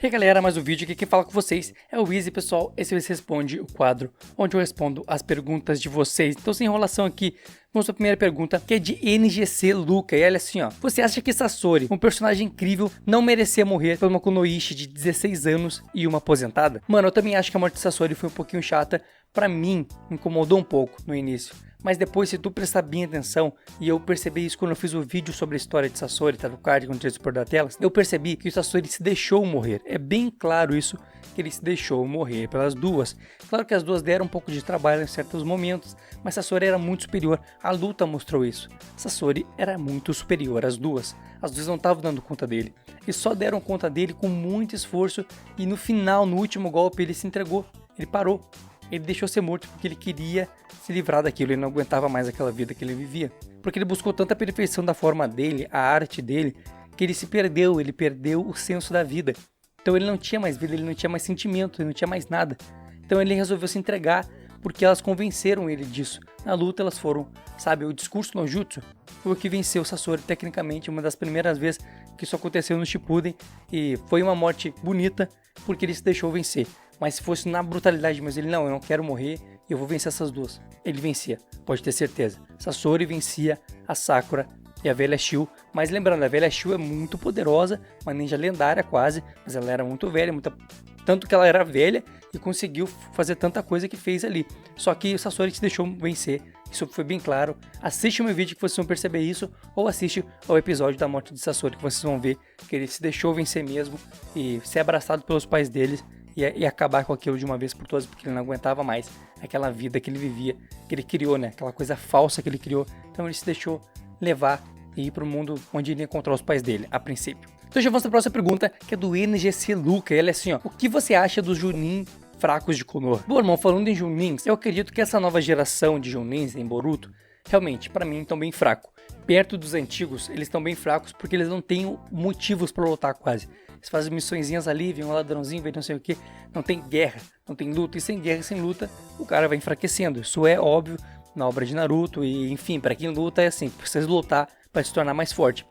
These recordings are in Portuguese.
E aí galera, mais um vídeo aqui, quem fala com vocês é o Easy, pessoal. Esse é o Responde, o quadro onde eu respondo as perguntas de vocês. Então, sem enrolação aqui, vamos para a primeira pergunta, que é de NGC Luca. E olha assim, ó: você acha que Sasori, um personagem incrível, não merecia morrer por uma Kunoichi de 16 anos e uma aposentada? Mano, eu também acho que a morte de Sasori foi um pouquinho chata. Pra mim, me incomodou um pouco no início. Mas depois, se tu prestar bem atenção, e eu percebi isso quando eu fiz o vídeo sobre a história de Sasori, tá no card, quando tinha expor da tela, eu percebi que o Sasori se deixou morrer. É bem claro isso, que ele se deixou morrer pelas duas. Claro que as duas deram um pouco de trabalho em certos momentos, mas Sasori era muito superior. A luta mostrou isso. Sasori era muito superior às duas. As duas não estavam dando conta dele. E só deram conta dele com muito esforço, e no final, no último golpe, ele se entregou. Ele parou. Ele deixou ser morto porque ele queria se livrar daquilo, ele não aguentava mais aquela vida que ele vivia. Porque ele buscou tanta perfeição da forma dele, a arte dele, que ele se perdeu, ele perdeu o senso da vida. Então ele não tinha mais vida, ele não tinha mais sentimento, ele não tinha mais nada. Então ele resolveu se entregar porque elas convenceram ele disso. Na luta elas foram, sabe, o discurso no jutsu foi o que venceu o Sasori tecnicamente, uma das primeiras vezes que isso aconteceu no Shippuden, e foi uma morte bonita porque ele se deixou vencer. Mas se fosse na brutalidade, mas ele não, eu não quero morrer, eu vou vencer essas duas. Ele vencia, pode ter certeza. Sasori vencia a Sakura e a velha Shio. Mas lembrando, a velha Shio é muito poderosa, uma ninja lendária quase, mas ela era muito velha, tanto que ela era velha e conseguiu fazer tanta coisa que fez ali. Só que o Sasori se deixou vencer, isso foi bem claro. Assiste o meu vídeo que vocês vão perceber isso, ou assiste ao episódio da morte de Sasori, que vocês vão ver que ele se deixou vencer mesmo e ser abraçado pelos pais deles. E acabar com aquilo de uma vez por todas, porque ele não aguentava mais aquela vida que ele vivia, que ele criou, né? Aquela coisa falsa que ele criou. Então ele se deixou levar e ir para o mundo onde ele ia encontrar os pais dele, a princípio. Então já vamos para a próxima pergunta, que é do NGC Luca. Ele é assim, ó: o que você acha dos Jounin fracos de Konoha? Bom, irmão, falando em Jounins, eu acredito que essa nova geração de Jounins em Boruto, realmente, para mim, estão bem fracos. Perto dos antigos, eles estão bem fracos porque eles não têm motivos para lutar quase. Eles fazem missõezinhas ali, vem um ladrãozinho, vem não sei o que. Não tem guerra, não tem luta. E sem guerra, sem luta, o cara vai enfraquecendo. Isso é óbvio na obra de Naruto. E enfim, para quem luta é assim, precisa lutar para se tornar mais forte.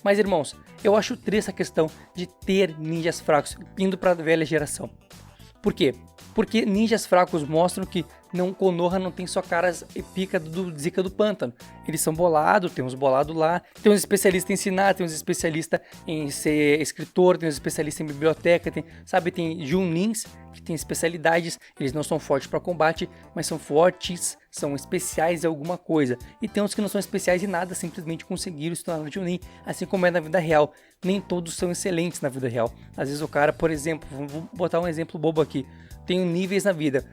Mas irmãos, eu acho triste essa questão de ter ninjas fracos indo para a velha geração. Por quê? Porque ninjas fracos mostram que Konoha não tem só caras e pica do Zika do Pântano. Eles são bolados, tem uns bolados lá, tem uns especialistas em ensinar, tem uns especialistas em ser escritor, tem uns especialistas em biblioteca, tem Jounins que tem especialidades. Eles não são fortes para combate, mas são fortes, são especiais em alguma coisa. E tem uns que não são especiais em nada, simplesmente conseguiram se tornar Jounin, assim como é na vida real. Nem todos são excelentes na vida real. Às vezes o cara, por exemplo, vou botar um exemplo bobo aqui, tem níveis na vida,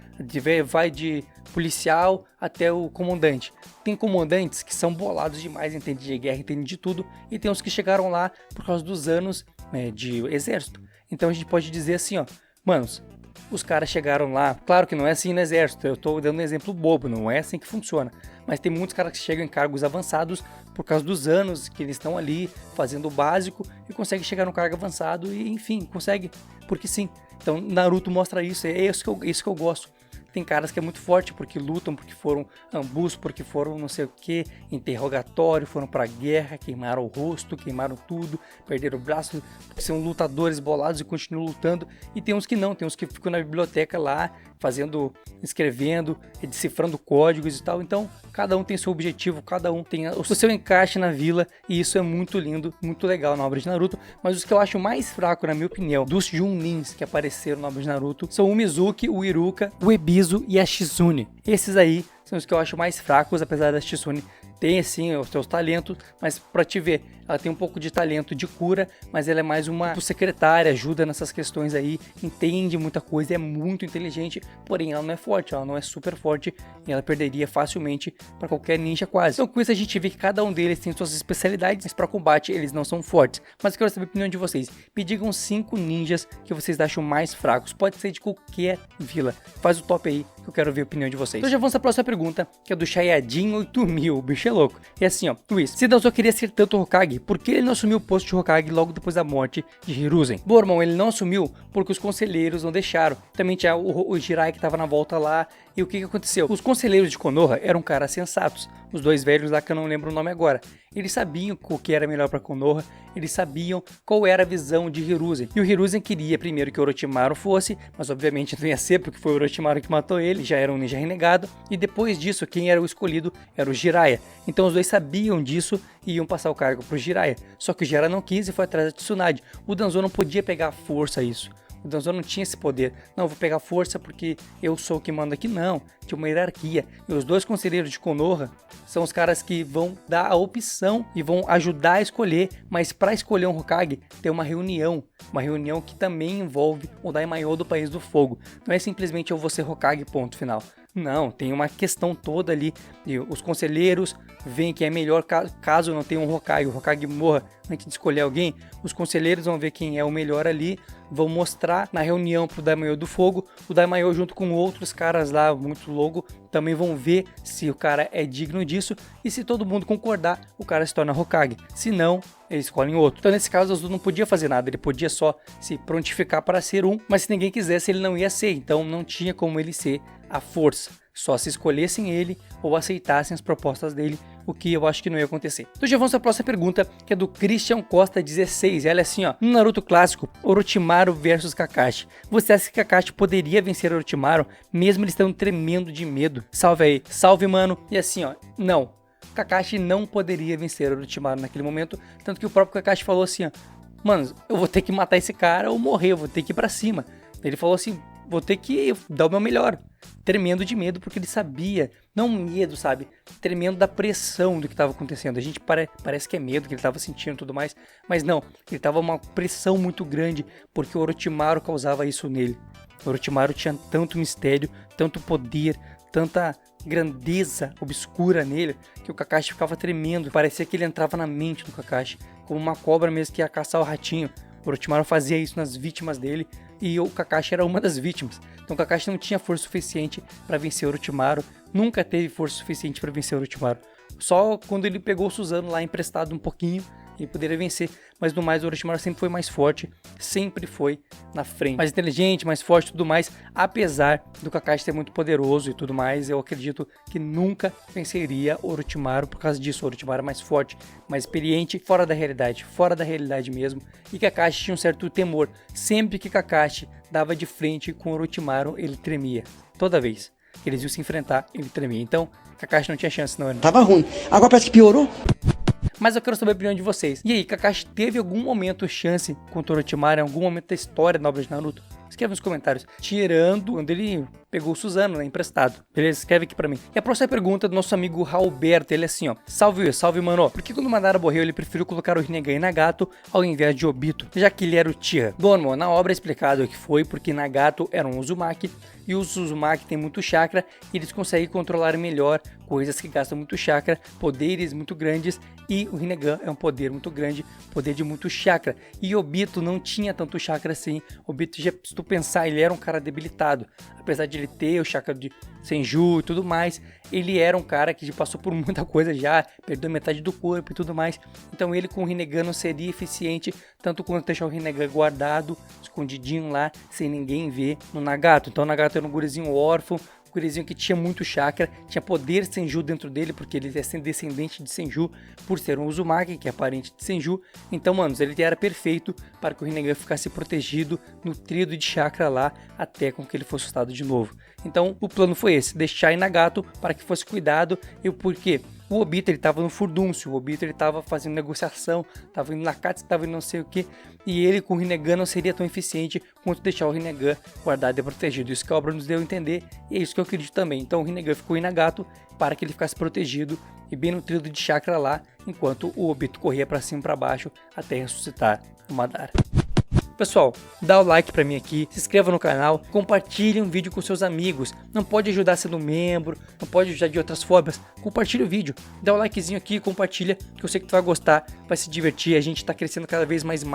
vai de policial até o comandante. Tem comandantes que são bolados demais, entendem de guerra, entendem de tudo, e tem uns que chegaram lá por causa dos anos de exército. Então a gente pode dizer assim, ó, manos, os caras chegaram lá, claro que não é assim no exército, eu tô dando um exemplo bobo, não é assim que funciona, mas tem muitos caras que chegam em cargos avançados por causa dos anos que eles estão ali fazendo o básico e conseguem chegar no cargo avançado e enfim, consegue, porque sim. Então Naruto mostra isso, é isso que eu gosto. Tem caras que é muito forte porque lutam, porque foram ambus, porque foram não sei o que, interrogatório, foram pra guerra, queimaram o rosto, queimaram tudo, perderam o braço, porque são lutadores bolados e continuam lutando. E tem uns que não, tem uns que ficam na biblioteca lá, escrevendo, decifrando códigos e tal. Então cada um tem seu objetivo, cada um tem o seu encaixe na vila, e isso é muito lindo, muito legal na obra de Naruto. Mas os que eu acho mais fraco, na minha opinião, dos Jounins que apareceram na obra de Naruto, são o Mizuki, o Iruka, o Ebisu e a Shizune. Esses aí são os que eu acho mais fracos, apesar da Shizune tem sim os seus talentos, mas pra te ver, ela tem um pouco de talento de cura, mas ela é mais uma secretária, ajuda nessas questões aí, entende muita coisa, é muito inteligente, porém ela não é forte, ela não é super forte, e ela perderia facilmente para qualquer ninja quase. Então com isso a gente vê que cada um deles tem suas especialidades, mas para combate eles não são fortes. Mas eu quero saber a opinião de vocês. Me digam 5 ninjas que vocês acham mais fracos, pode ser de qualquer vila, faz o top aí que eu quero ver a opinião de vocês. Então já vamos para a próxima pergunta, que é do Shayadin 8000, o bicho é louco. E assim, ó, Luiz, se Danzo queria ser tanto Hokage, por que ele não assumiu o posto de Hokage logo depois da morte de Hiruzen? Bom, irmão, ele não assumiu porque os conselheiros não deixaram. Também tinha o Jiraiya que tava na volta lá, E o que aconteceu? Os conselheiros de Konoha eram caras sensatos. Os dois velhos lá que eu não lembro o nome agora. Eles sabiam o que era melhor para Konoha, eles sabiam qual era a visão de Hiruzen. E o Hiruzen queria primeiro que o Orochimaru fosse, mas obviamente não ia ser porque foi o Orochimaru que matou ele, já era um ninja renegado. E depois disso, quem era o escolhido era o Jiraiya. Então os dois sabiam disso e iam passar o cargo pro Jiraiya. Só que o Jiraiya não quis e foi atrás da Tsunade. O Danzo não podia pegar à força isso. O Danzo não tinha esse poder. Não, vou pegar força porque eu sou o que manda aqui. Não, tinha uma hierarquia. E os dois conselheiros de Konoha são os caras que vão dar a opção e vão ajudar a escolher. Mas para escolher um Hokage, tem uma reunião. Uma reunião que também envolve o Daimyo do País do Fogo. Não é simplesmente eu vou ser Hokage, ponto final. Não, tem uma questão toda ali. E os conselheiros veem que é melhor caso não tenha um Hokage, o Hokage morra antes de escolher alguém. Os conselheiros vão ver quem é o melhor ali, vão mostrar na reunião pro Daimyo do Fogo. O Daimyo junto com outros caras lá, muito louco, também vão ver se o cara é digno disso. E se todo mundo concordar, o cara se torna Hokage. Se não, eles escolhem outro. Então nesse caso, o Azul não podia fazer nada, ele podia só se prontificar para ser um, mas se ninguém quisesse, ele não ia ser. Então não tinha como ele ser à força, só se escolhessem ele ou aceitassem as propostas dele, o que eu acho que não ia acontecer. Então já vamos para a próxima pergunta, que é do Christian Costa 16, ela é assim, ó: no Naruto clássico, Orochimaru versus Kakashi, você acha que Kakashi poderia vencer Orochimaru, mesmo ele estando tremendo de medo? Salve aí, salve mano. E assim, ó, não, Kakashi não poderia vencer Orochimaru naquele momento, tanto que o próprio Kakashi falou assim, ó: mano, eu vou ter que matar esse cara ou morrer, eu vou ter que ir pra cima. Ele falou assim, vou ter que dar o meu melhor. Tremendo de medo, porque ele sabia, não medo, sabe? Tremendo da pressão do que estava acontecendo. A gente parece que é medo que ele estava sentindo e tudo mais, mas não, ele estava uma pressão muito grande, porque o Orochimaru causava isso nele. O Orochimaru tinha tanto mistério, tanto poder, tanta grandeza obscura nele, que o Kakashi ficava tremendo. Parecia que ele entrava na mente do Kakashi, como uma cobra mesmo que ia caçar o ratinho. O Orochimaru fazia isso nas vítimas dele, e o Kakashi era uma das vítimas. Então o Kakashi não tinha força suficiente para vencer o Orochimaru, nunca teve força suficiente para vencer o Orochimaru. Só quando ele pegou o Susanoo lá emprestado um pouquinho, ele poderia vencer, mas no mais o Orochimaru sempre foi mais forte, sempre foi na frente, mais inteligente, mais forte e tudo mais. Apesar do Kakashi ser muito poderoso e tudo mais, eu acredito que nunca venceria o Orochimaru por causa disso. O Orochimaru é mais forte, mais experiente, fora da realidade mesmo. E Kakashi tinha um certo temor. Sempre que Kakashi dava de frente com o Orochimaru, ele tremia. Toda vez que eles iam se enfrentar, ele tremia. Então Kakashi não tinha chance, não. Tava ruim, agora parece que piorou. Mas eu quero saber a opinião de vocês. E aí, Kakashi teve algum momento chance contra o Orochimaru, em algum momento da história da obra de Naruto? Escreve nos comentários. Tirando quando ele pegou o Susanoo, né, emprestado. Beleza? Escreve aqui pra mim. E a próxima pergunta é do nosso amigo Rauberto. Ele é assim, ó: salve, salve, mano. Por que quando Madara morreu, ele preferiu colocar o Rinnegan em Nagato ao invés de Obito, já que ele era o Tira? Bom, mano, na obra é explicado que foi porque Nagato era um Uzumaki, e os Uzumaki têm muito chakra, e eles conseguem controlar melhor coisas que gastam muito chakra, poderes muito grandes, e o Rinnegan é um poder muito grande, poder de muito chakra. E Obito não tinha tanto chakra assim. Obito, já, se tu pensar, ele era um cara debilitado. Apesar de ele ter o chakra de Senju e tudo mais, ele era um cara que já passou por muita coisa já, perdeu metade do corpo e tudo mais. Então ele com o Rinnegan não seria eficiente tanto quanto deixar o Rinnegan guardado, escondidinho lá, sem ninguém ver no Nagato. Então o Nagato era um gurizinho órfão, um gurizinho que tinha muito chakra, tinha poder Senju dentro dele, porque ele é descendente de Senju, por ser um Uzumaki, que é parente de Senju. Então, manos, ele era perfeito para que o Rinnegan ficasse protegido, nutrido de chakra lá, até com que ele fosse assustado de novo. Então, o plano foi esse, deixar em Nagato para que fosse cuidado. E por quê? O Obito, ele tava no Furdúncio, o Obito, ele tava fazendo negociação, tava indo na Katsu, tava indo não sei o que, e ele com o Rinnegan não seria tão eficiente quanto deixar o Rinnegan guardado e protegido. Isso que a obra nos deu a entender, e é isso que eu acredito também. Então o Rinnegan ficou em Nagato para que ele ficasse protegido e bem nutrido de chakra lá, enquanto o Obito corria para cima e para baixo até ressuscitar o Madara. Pessoal, dá o like pra mim aqui, se inscreva no canal, compartilhe um vídeo com seus amigos. Não pode ajudar sendo membro, não pode ajudar de outras formas. Compartilha o vídeo, dá o likezinho aqui, compartilha, que eu sei que tu vai gostar, vai se divertir. A gente tá crescendo cada vez mais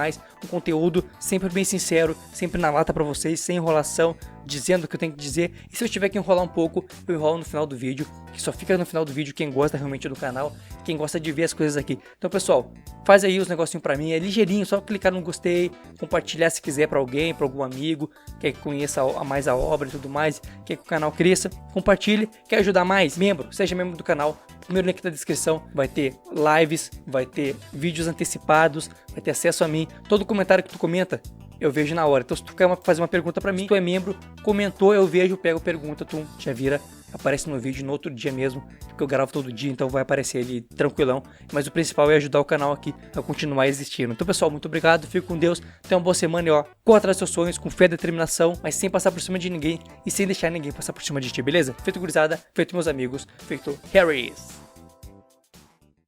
um conteúdo sempre bem sincero, sempre na lata pra vocês, sem enrolação, dizendo o que eu tenho que dizer. E se eu tiver que enrolar um pouco, eu enrolo no final do vídeo, que só fica no final do vídeo quem gosta realmente do canal, quem gosta de ver as coisas aqui. Então, pessoal, faz aí os negocinhos pra mim, é ligeirinho, só clicar no gostei, compartilhar se quiser pra alguém, pra algum amigo, quer que conheça mais a obra e tudo mais, quer que o canal cresça, compartilhe, quer ajudar mais? Membro, seja membro do canal. O primeiro link na descrição vai ter lives, vai ter vídeos antecipados, vai ter acesso a mim. Todo comentário que tu comenta, eu vejo na hora. Então se tu quer fazer uma pergunta pra mim, se tu é membro, comentou, eu vejo, pego a pergunta, tu já vira, aparece no vídeo no outro dia mesmo, porque eu gravo todo dia, então vai aparecer ali tranquilão. Mas o principal é ajudar o canal aqui a continuar existindo. Então pessoal, muito obrigado, fico com Deus, tenha uma boa semana e ó, corra atrás dos seus sonhos, com fé e determinação, mas sem passar por cima de ninguém e sem deixar ninguém passar por cima de ti, beleza? Feito gurizada, feito meus amigos, feito Harrys.